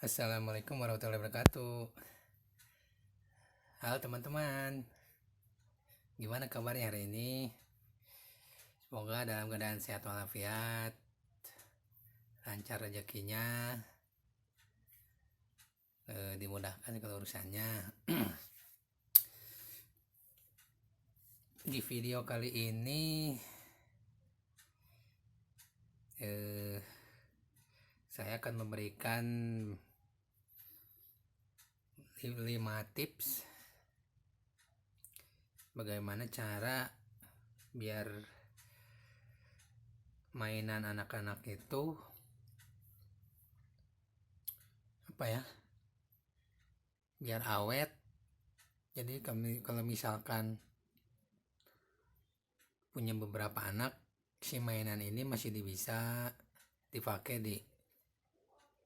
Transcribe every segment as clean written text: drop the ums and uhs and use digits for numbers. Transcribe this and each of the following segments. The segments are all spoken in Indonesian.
Assalamualaikum warahmatullahi wabarakatuh. Halo teman-teman, gimana kabarnya hari ini? Semoga dalam keadaan sehat walafiat, lancar rezekinya, dimudahkan segala urusannya. Di video kali ini saya akan memberikan 5 tips bagaimana cara biar mainan anak-anak itu biar awet. Jadi kalau misalkan punya beberapa anak, si mainan ini masih bisa dipakai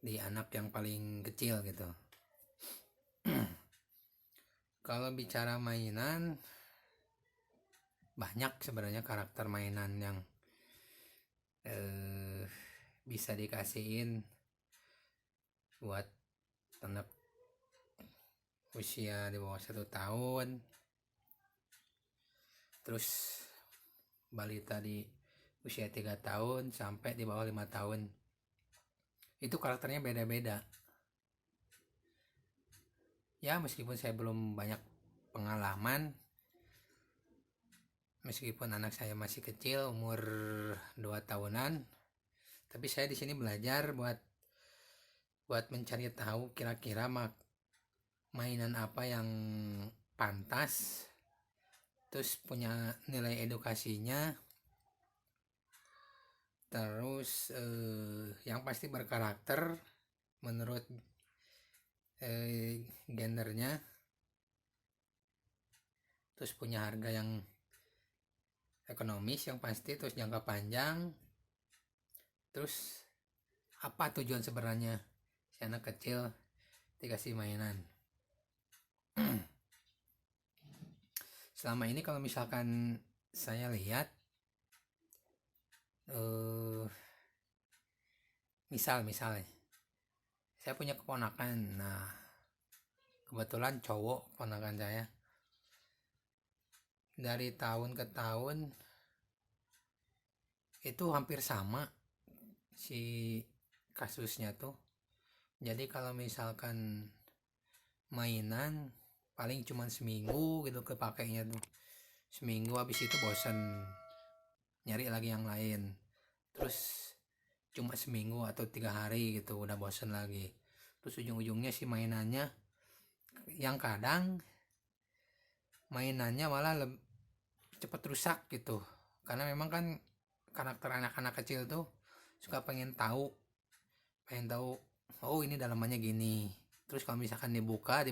di anak yang paling kecil gitu. Kalau bicara mainan, banyak sebenarnya karakter mainan yang bisa dikasihin buat anak usia di bawah 1 tahun, terus balita di usia 3 tahun sampai di bawah 5 tahun. Itu karakternya beda-beda. Ya, meskipun saya belum banyak pengalaman, meskipun anak saya masih kecil, umur 2 tahunan, tapi saya di sini belajar buat mencari tahu kira-kira mainan apa yang pantas, terus punya nilai edukasinya, terus yang pasti berkarakter menurut gendernya, terus punya harga yang ekonomis yang pasti, terus jangka panjang, terus apa tujuan sebenarnya si anak kecil dikasih mainan. Selama ini kalau misalkan saya lihat, misalnya saya punya keponakan, nah kebetulan cowok keponakan saya, dari tahun ke tahun itu hampir sama si kasusnya tuh. Jadi kalau misalkan mainan paling cuma seminggu gitu kepakainya tuh, seminggu, habis itu bosan nyari lagi yang lain, terus cuma seminggu atau 3 hari gitu udah bosan lagi, terus ujung-ujungnya si mainannya, yang kadang mainannya malah cepet rusak gitu, karena memang kan karakter anak-anak kecil tuh suka pengen tahu oh ini dalamannya gini, terus kalau misalkan dibongkar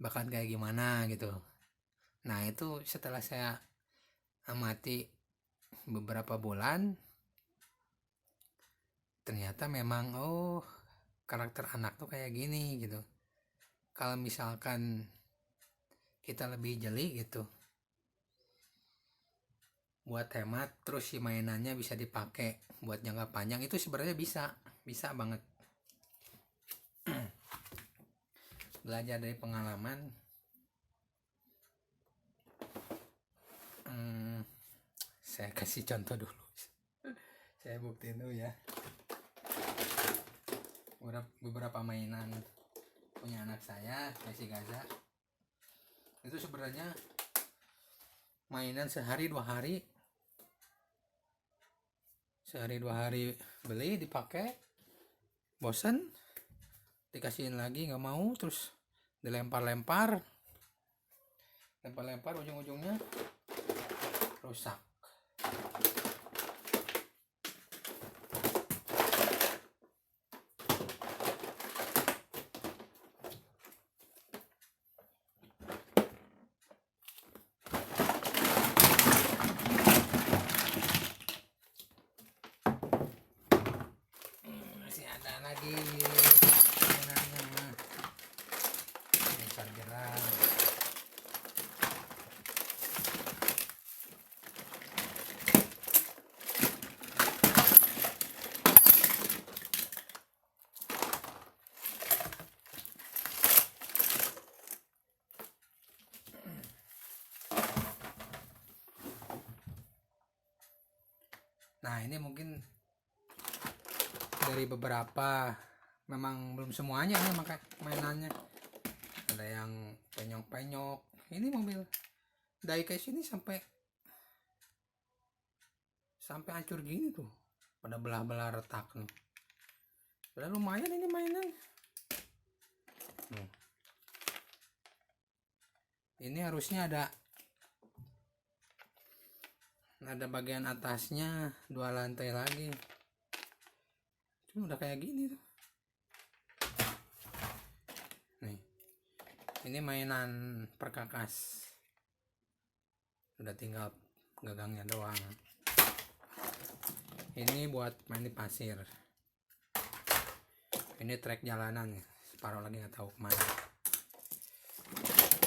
bakal kayak gimana gitu. Nah itu setelah saya amati beberapa bulan, ternyata memang karakter anak tuh kayak gini gitu. Kalau misalkan kita lebih jeli gitu buat hemat, terus si mainannya bisa dipakai buat jangka panjang, itu sebenarnya bisa banget. Belajar dari pengalaman, saya kasih contoh dulu. Saya buktiin dulu ya. Beberapa mainan punya anak saya, si Gaza, itu sebenarnya mainan sehari dua hari beli, dipakai, bosan, dikasihin lagi nggak mau, terus dilempar-lempar, ujung-ujungnya rusak. Masih ada lagi mainannya, ini chargeran. Nah, ini mungkin dari beberapa, memang belum semuanya ini maka mainannya. Ada yang penyok-penyok. Ini mobil diecast ini sampai hancur gini tuh, pada belah-belah retak nih. Padahal lumayan ini mainan. Ini harusnya ada bagian atasnya 2 lantai lagi. Cuma udah kayak gini tuh. Nih, ini mainan perkakas. Udah tinggal gagangnya doang. Ini buat main di pasir. Ini trek jalanan, separuh lagi nggak tahu kemana.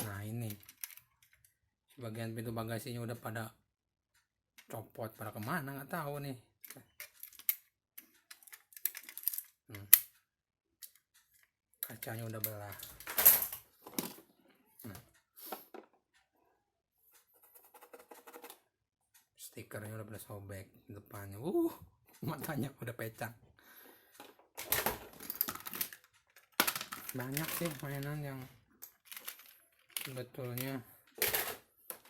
Nah, ini sebagian pintu bagasinya udah pada copot, pada kemana nggak tahu nih. Kacanya udah belah. Stikernya udah pada sobek depannya. Matanya udah pecah. Banyak sih mainan yang sebetulnya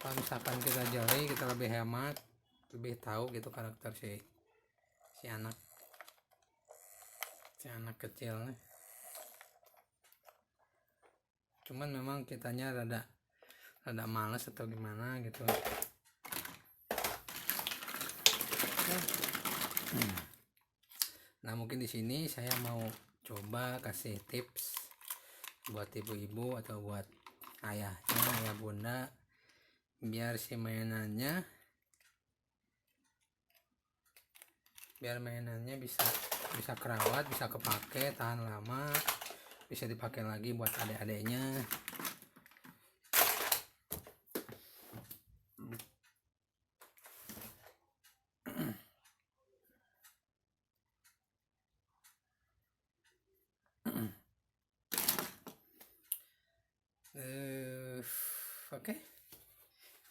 kalau misalkan kita jeli, kita lebih hemat, lebih tahu gitu karakter si anak kecil nih. Cuman memang kitanya rada malas atau gimana gitu. Nah, mungkin di sini saya mau coba kasih tips buat ibu-ibu atau buat ayahnya, ayah bunda, biar mainannya bisa kerawat, bisa kepake, tahan lama, bisa dipakai lagi buat adik-adiknya. Oke,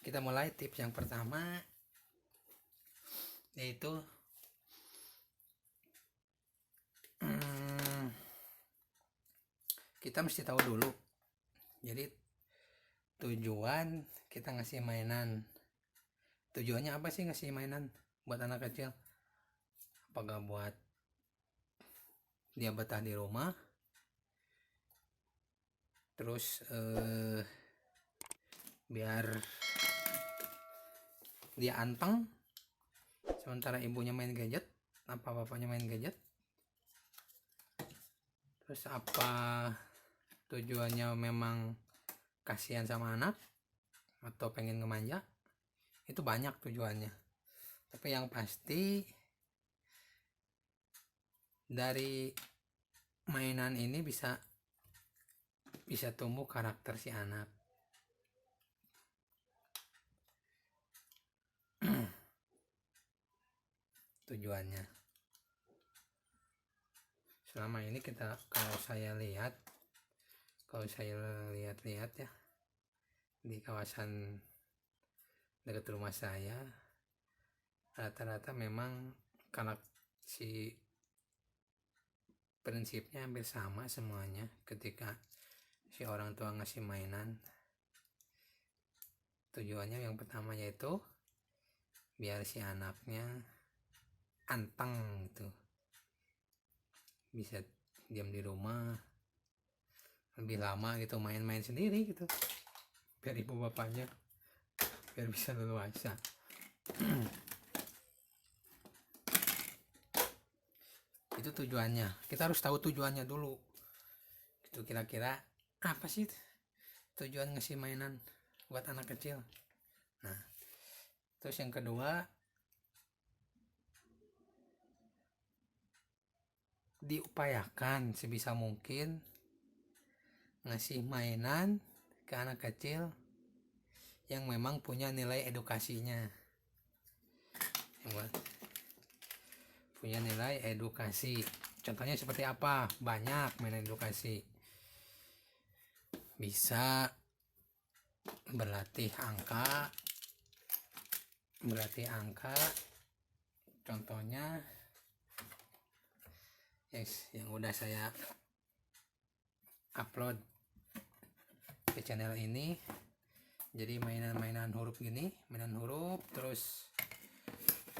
kita mulai. Tips yang pertama yaitu kita mesti tahu dulu. Jadi tujuan kita ngasih mainan, tujuannya apa sih ngasih mainan buat anak kecil? Apakah buat dia betah di rumah, terus biar dia anteng sementara ibunya main gadget, apa bapaknya main gadget? Terus apa tujuannya memang kasihan sama anak atau pengen ngemanja? Itu banyak tujuannya. Tapi yang pasti dari mainan ini bisa tumbuh karakter si anak. Tujuannya selama ini kalau saya lihat ya di kawasan dekat rumah saya, rata-rata memang si prinsipnya hampir sama semuanya. Ketika si orang tua ngasih mainan, tujuannya yang pertama yaitu biar si anaknya anteng gitu, bisa diam di rumah lebih lama gitu, main-main sendiri gitu, biar ibu bapaknya biar bisa leluasa. Itu tujuannya. Kita harus tahu tujuannya dulu. Itu kira-kira apa sih tujuan ngasih mainan buat anak kecil. Nah, terus yang kedua, diupayakan sebisa mungkin ngasih mainan ke anak kecil yang memang punya nilai edukasinya, punya nilai edukasi. Contohnya seperti apa? Banyak mainan edukasi. Bisa berlatih angka, contohnya yes, yang udah saya upload ke channel ini. Jadi mainan-mainan huruf gini, mainan huruf, terus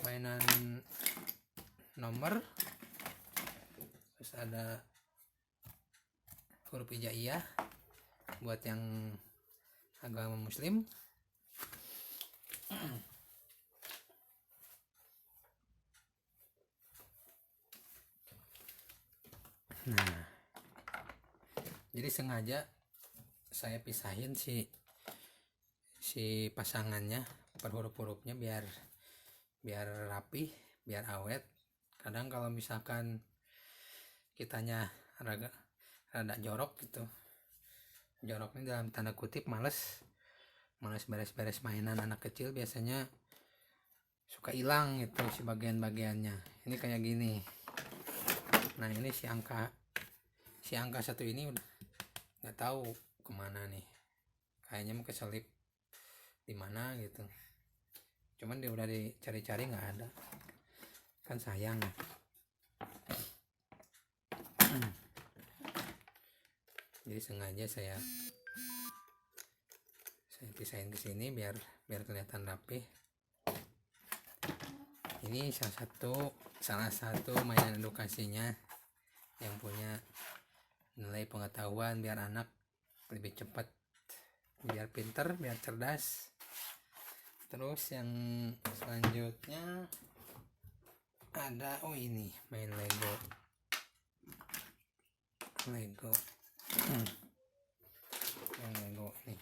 mainan nomor, terus ada huruf hijaiyah buat yang agama muslim. Nah, jadi sengaja saya pisahin si pasangannya per huruf-hurufnya biar rapi, biar awet. Kadang kalau misalkan kitanya rada jorok gitu, joroknya dalam tanda kutip, males beres-beres mainan anak kecil, biasanya suka hilang gitu si bagian-bagiannya. Ini kayak gini. Nah, ini si angka satu ini udah nggak tahu kemana nih, kayaknya mau keselip di mana gitu. Cuman dia udah dicari-cari nggak ada, kan sayang. Jadi sengaja saya pisahin ke sini biar kelihatan rapi. Ini salah satu mainan edukasinya yang punya nilai pengetahuan, biar anak lebih cepat, biar pinter, biar cerdas. Terus yang selanjutnya ada ini main Lego yang Lego nih.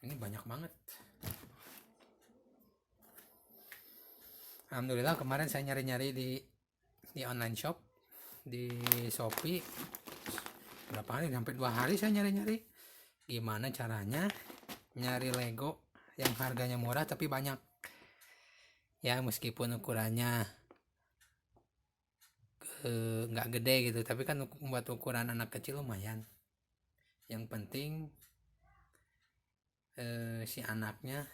Ini banyak banget. Alhamdulillah kemarin saya nyari-nyari di online shop, di Shopee, berapa hari, sampai 2 hari saya nyari-nyari gimana caranya nyari Lego yang harganya murah tapi banyak. Ya meskipun ukurannya nggak gede gitu, tapi kan buat ukuran anak kecil lumayan. Yang penting si anaknya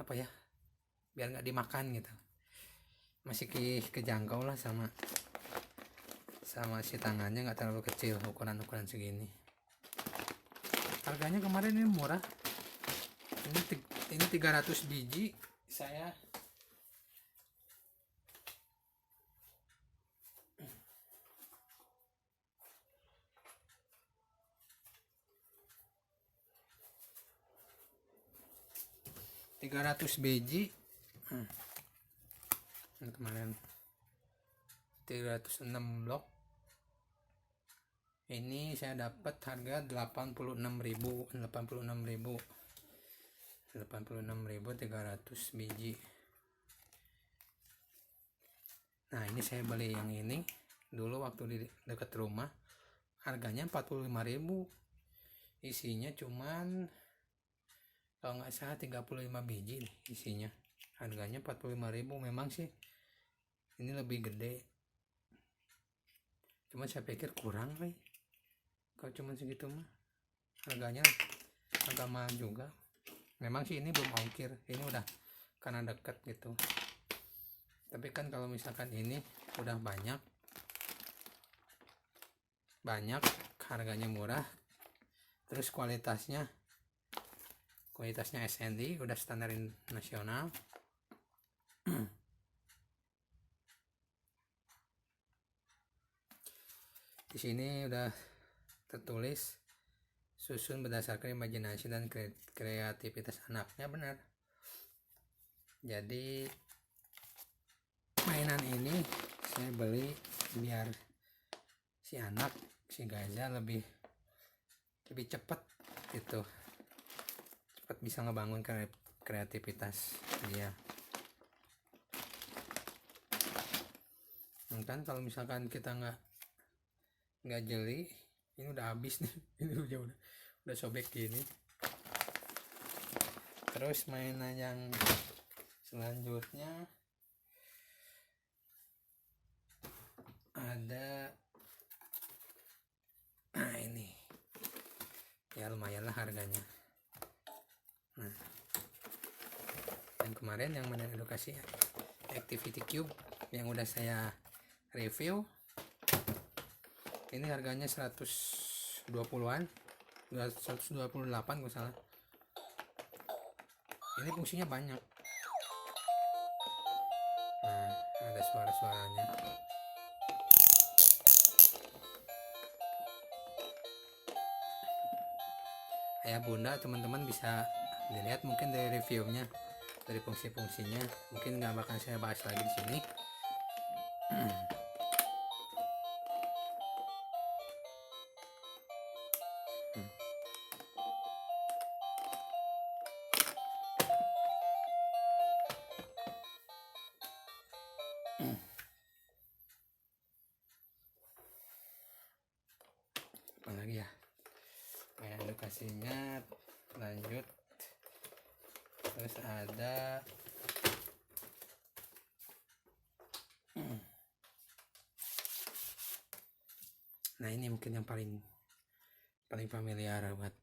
apa ya, biar nggak dimakan gitu, masih kejangkau lah sama si tangannya, nggak terlalu kecil, ukuran segini. Harganya kemarin ini murah, ini 300 biji saya biji. Ini kemarin 306 blok. Ini saya dapat harga 86.000 300 biji. Nah, ini saya beli yang ini dulu waktu di dekat rumah, harganya 45.000. Isinya cuman kalau nggak salah 35 biji nih isinya. Harganya 45.000. Memang sih ini lebih gede, cuma saya pikir kurang nih kalau cuma segitu mah. Harganya agak mahal juga. Memang sih ini belum ongkir, ini udah karena dekat gitu. Tapi kan kalau misalkan ini udah banyak, harganya murah, terus kualitasnya SNI, udah standar nasional. Di sini udah tertulis susun berdasarkan imajinasi dan kreativitas anaknya, benar. Jadi mainan ini saya beli biar si Gaza lebih cepat gitu, cepat bisa ngebangun kreativitas dia. Kan kalau misalkan kita nggak jeli, ini udah habis nih. Ini udah sobek gini. Terus mainan yang selanjutnya ada, nah ini ya lumayan lah harganya, Nah, yang kemarin yang Mainan Edukasi Activity Cube yang udah saya review, ini harganya 120-an, 128 kalau salah. Ini fungsinya banyak. Nah, ada suara-suaranya. Ayah bunda teman-teman bisa dilihat mungkin dari reviewnya, dari fungsi-fungsinya. Mungkin nggak bakal saya bahas lagi di sini. Apalagi ya, Mainan Edukasinya lanjut. Terus ada nah ini mungkin yang paling familiar buat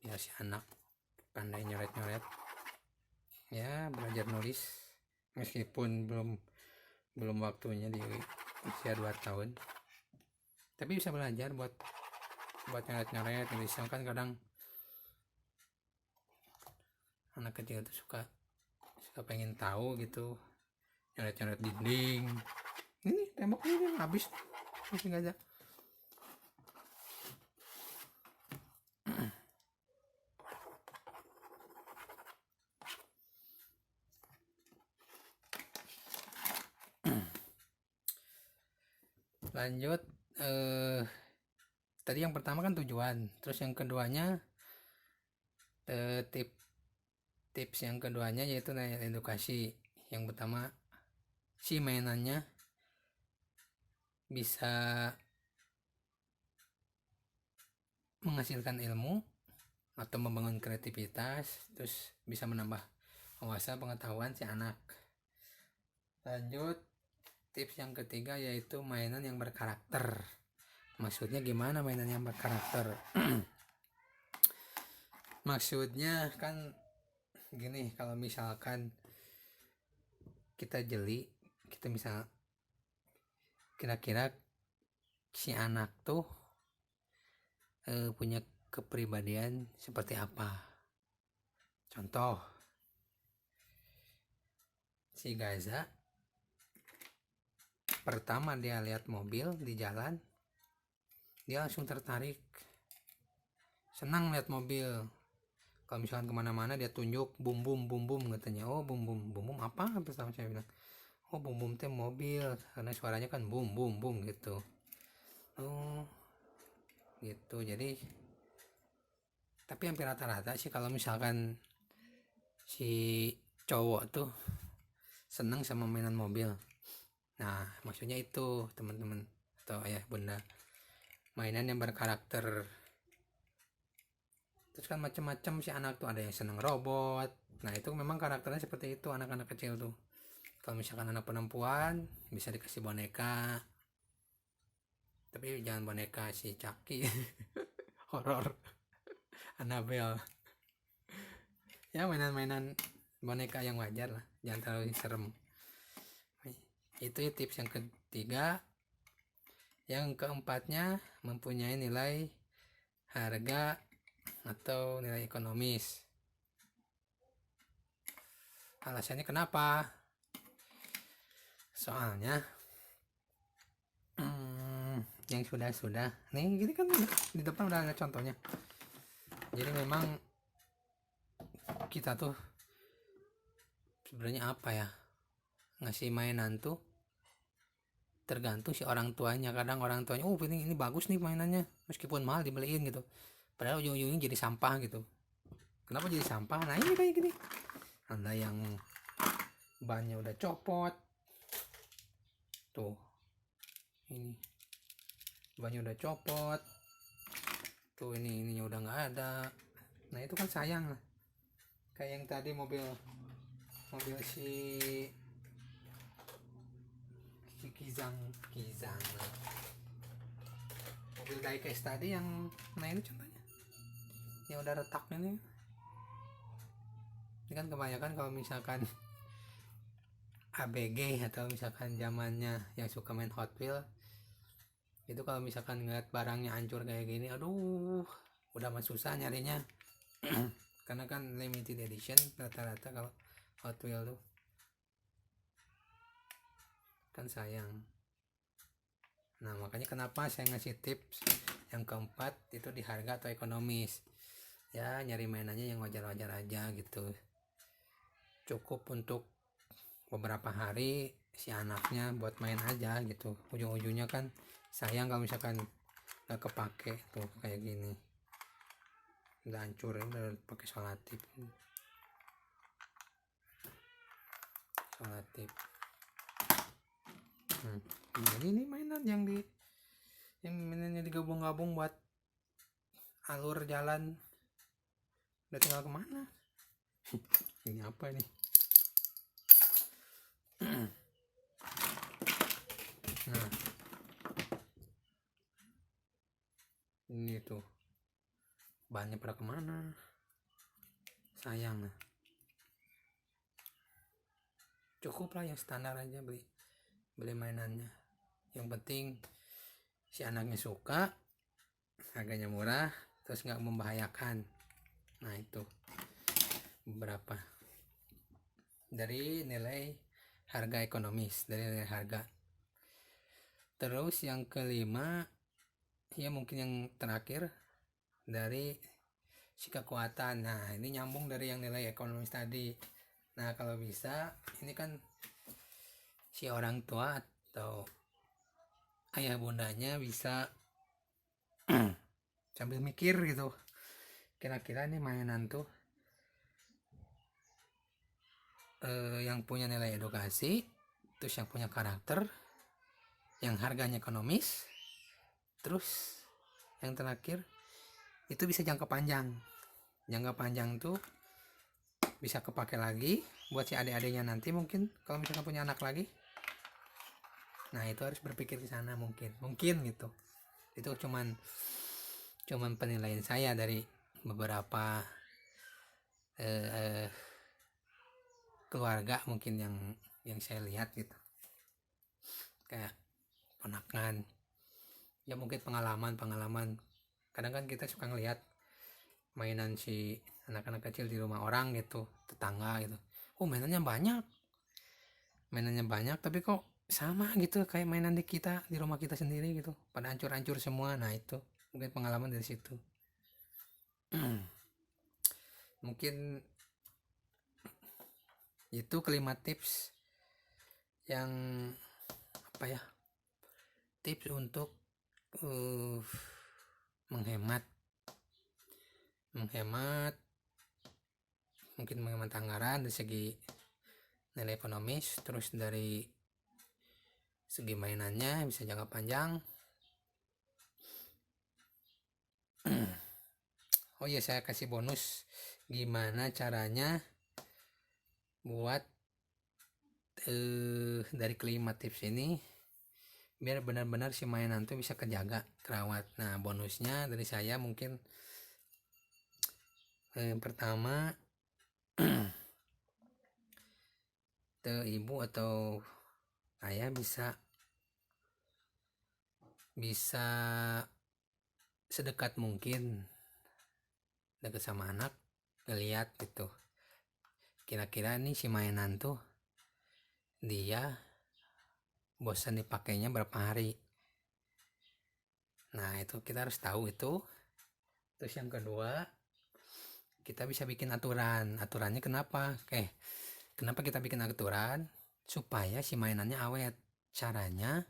biar si anak pandai nyoret-nyoret ya, belajar nulis meskipun belum waktunya di usia 2 tahun, tapi bisa belajar buat nyoret-nyoret nulis. Kan kadang anak kecil tuh suka pengen tahu gitu, nyoret-nyoret dinding. Ini tembok ini habis masih aja. Lanjut, tadi yang pertama kan tujuan, terus yang keduanya tips yang keduanya yaitu edukasi. Yang pertama si mainannya bisa menghasilkan ilmu atau membangun kreativitas, terus bisa menambah wawasan pengetahuan si anak. Lanjut, tips yang ketiga yaitu mainan yang berkarakter. Maksudnya gimana mainan yang berkarakter? Maksudnya kan gini, kalau misalkan kita jeli, kita bisa kira-kira si anak tuh punya kepribadian seperti apa. Contoh, si Gaza pertama dia lihat mobil di jalan, dia langsung tertarik, senang lihat mobil. Kalau misalkan kemana-mana dia tunjuk bum bum katanya. Oh bum bum apa? Pertama saya bilang, oh bum teh mobil, karena suaranya kan bum bum gitu. Oh gitu. Jadi tapi hampir rata-rata sih kalau misalkan si cowok tuh seneng sama mainan mobil. Nah maksudnya itu teman-teman atau ayah bunda, mainan yang berkarakter. Terus kan macam-macam si anak tuh, ada yang seneng robot. Nah itu memang karakternya seperti itu anak-anak kecil tuh. Kalau misalkan anak perempuan bisa dikasih boneka, tapi jangan boneka si Chucky horor, Annabelle. Ya mainan-mainan boneka yang wajar lah, jangan terlalu serem. Itu ya tips yang ketiga. Yang keempatnya, mempunyai nilai harga atau nilai ekonomis. Alasannya kenapa? Soalnya yang sudah nih gini kan di depan udah ada contohnya. Jadi memang kita tuh sebenarnya apa ya, ngasih mainan tuh tergantung si orang tuanya. Kadang orang tuanya, oh ini bagus nih mainannya, meskipun mahal dibeliin gitu, padahal ujung-ujungnya jadi sampah gitu. Kenapa jadi sampah? Nah ini kayak gini, ada yang bannya udah copot tuh, ini bannya udah copot tuh, ininya udah nggak ada. Nah itu kan sayang lah. Kayak yang tadi mobil si Kizang mobil diecast tadi yang, nah ini contohnya yang udah retak ini, Ini kan kebanyakan kalau misalkan ABG atau misalkan zamannya yang suka main Hot Wheels itu, kalau misalkan ngeliat barangnya hancur kayak gini, aduh udah mah susah nyarinya. Karena kan limited edition rata-rata kalau Hot Wheels tuh kan sayang. Nah makanya kenapa saya ngasih tips yang keempat itu di harga atau ekonomis. Ya nyari mainannya yang wajar-wajar aja gitu, cukup untuk beberapa hari si anaknya buat main aja gitu. Ujung-ujungnya kan sayang kalau misalkan gak kepake tuh kayak gini, udah hancur ya, udah pakai solatif. Ini mainan yang mainannya digabung-gabung buat alur jalan, udah tinggal kemana. Ini apa ini? Nah ini tuh bahannya pada kemana, sayang. Nah cukup lah yang standar aja, beli mainannya, yang penting si anaknya suka, harganya murah, terus nggak membahayakan. Nah itu beberapa dari nilai harga ekonomis, dari nilai harga. Terus yang kelima, ya mungkin yang terakhir, dari si kekuatan. Nah ini nyambung dari yang nilai ekonomis tadi. Nah kalau bisa ini kan si orang tua atau ayah bundanya bisa sambil mikir gitu, kira-kira nih mainan tuh yang punya nilai edukasi, terus yang punya karakter, yang harganya ekonomis, terus yang terakhir itu bisa jangka panjang. Jangka panjang tuh bisa kepake lagi buat si adik-adiknya nanti, mungkin kalau misalkan punya anak lagi. Nah itu harus berpikir ke sana, mungkin gitu. Itu cuman penilaian saya dari beberapa keluarga mungkin yang saya lihat gitu, kayak ponakan ya, mungkin pengalaman. Kadang kan kita suka ngelihat mainan si anak-anak kecil di rumah orang gitu, tetangga gitu, mainannya banyak tapi kok sama gitu kayak mainan di rumah kita sendiri gitu, pada hancur-hancur semua. Nah itu mungkin pengalaman dari situ. Mungkin itu kelima tips yang tips untuk menghemat, mungkin menghemat anggaran dari segi nilai ekonomis, terus dari segi mainannya bisa jangka panjang. Oh iya, saya kasih bonus gimana caranya buat dari kelima tips ini biar benar-benar si mainan tuh bisa kejaga, terawat. Nah bonusnya dari saya mungkin pertama, ibu atau ayah bisa sedekat mungkin dekat sama anak, ngeliat gitu, kira-kira nih si mainan tuh dia bosan dipakainya berapa hari. Nah itu kita harus tahu itu. Terus yang kedua, kita bisa bikin aturannya. Kenapa kita bikin aturan? Supaya si mainannya awet. Caranya,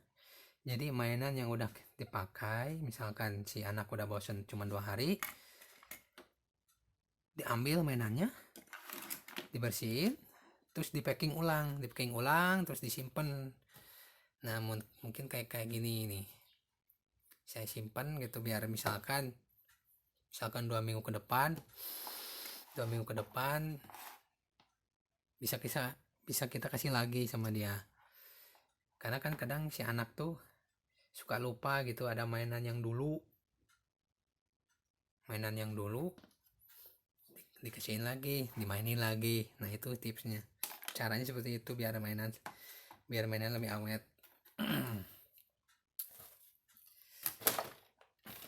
jadi mainan yang udah dipakai, misalkan si anak udah bosan cuma 2 hari, diambil mainannya, dibersihin, terus di packing ulang, terus disimpan. Nah mungkin kayak gini nih, saya simpan gitu, biar misalkan 2 minggu ke depan bisa kita kasih lagi sama dia. Karena kan kadang si anak tuh suka lupa gitu, ada mainan yang dulu dikasihin lagi, dimainin lagi. Nah itu tipsnya, caranya seperti itu biar mainan lebih awet.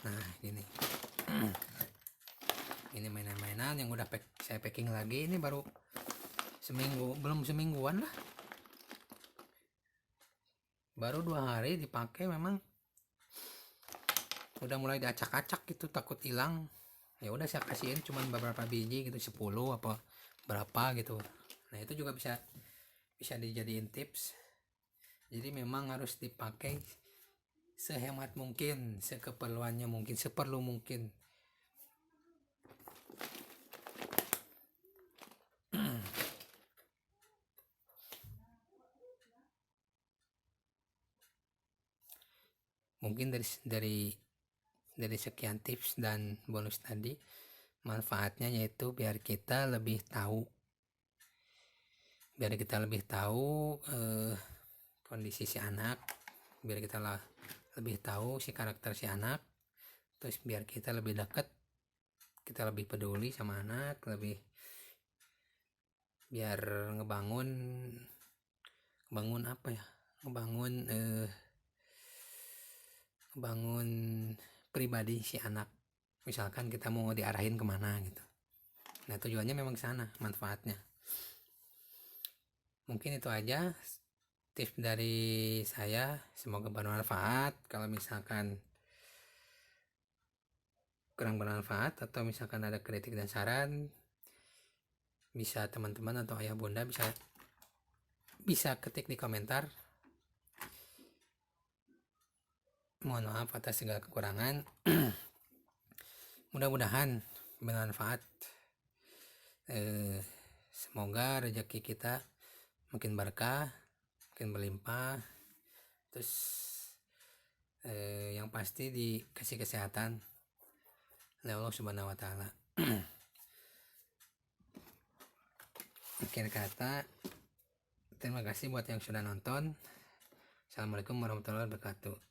Nah ini ini mainan-mainan yang udah saya packing lagi. Ini baru belum semingguan lah, baru 2 hari dipakai. Memang udah mulai diacak-acak gitu, takut hilang. Ya udah saya kasihin cuman beberapa biji gitu, 10 apa berapa gitu. Nah itu juga bisa dijadiin tips. Jadi memang harus dipakai sehemat mungkin, sekeperluannya mungkin, seperlu mungkin. Mungkin dari sekian tips dan bonus tadi, manfaatnya yaitu biar kita lebih tahu kondisi si anak, biar kita lebih tahu si karakter si anak. Terus biar kita lebih dekat, kita lebih peduli sama anak, biar ngebangun apa ya, ngebangun pribadi si anak. Misalkan kita mau diarahin kemana gitu, nah tujuannya memang ke sana, manfaatnya. Mungkin itu aja tips dari saya, semoga bermanfaat. Kalau misalkan kurang bermanfaat atau misalkan ada kritik dan saran, bisa teman-teman atau ayah bunda bisa ketik di komentar. Mohon maaf atas segala kekurangan. Mudah-mudahan bermanfaat. Semoga rezeki kita makin berkah, makin berlimpah. Terus yang pasti dikasih kesehatan oleh Allah Subhanahu wa Ta'ala. Akhir kata, terima kasih buat yang sudah nonton. Assalamualaikum warahmatullahi wabarakatuh.